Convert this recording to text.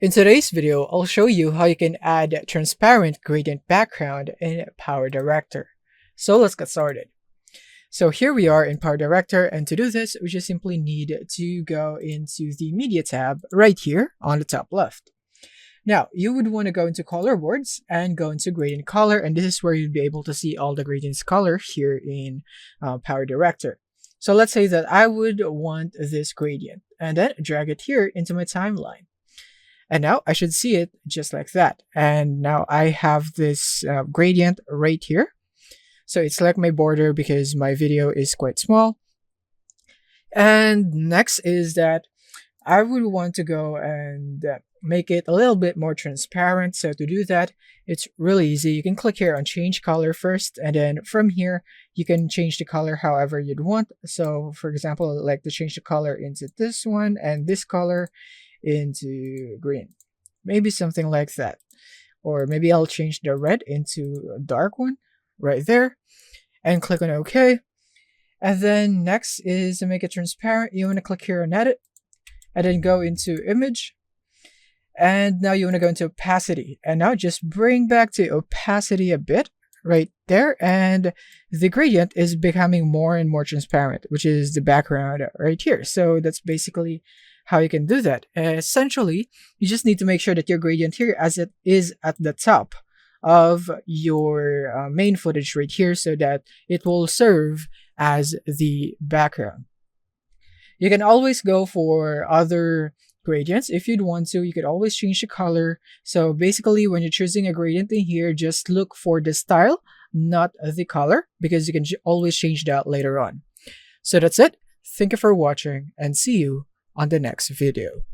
In today's video, I'll show you how you can add transparent gradient background in PowerDirector. So let's get started. So here we are in PowerDirector, and to do this, we just simply need to go into the Media tab right here on the top left. Now, you would want to go into Color Boards and go into Gradient Color, and this is where you'd be able to see all the gradients color here in PowerDirector. So let's say that I would want this gradient, and then drag it here into my timeline. And now I should see it just like that. And now I have this gradient right here. So it's like my border because my video is quite small. And next is that I would want to go and make it a little bit more transparent. So to do that, it's really easy. You can click here on change color first, and then from here you can change the color however you'd want. So for example, I'd like to change the color into this one and this color into green, maybe something like that. Or maybe I'll change the red into a dark one right there and click on OK. And then next is to make it transparent. You want to click here on edit and then go into image. And now you want to go into opacity, and now just bring back the opacity a bit right there, and the gradient is becoming more and more transparent, which is the background right here. So that's basically how you can do that. Essentially, you just need to make sure that your gradient here as it is at the top of your main footage right here so that it will serve as the background. You can always go for other gradients if you'd want to. You could always change the color. So basically, when you're choosing a gradient in here, just look for the style, not the color, because you can always change that later on. So that's it. Thank you for watching, and see you on the next video.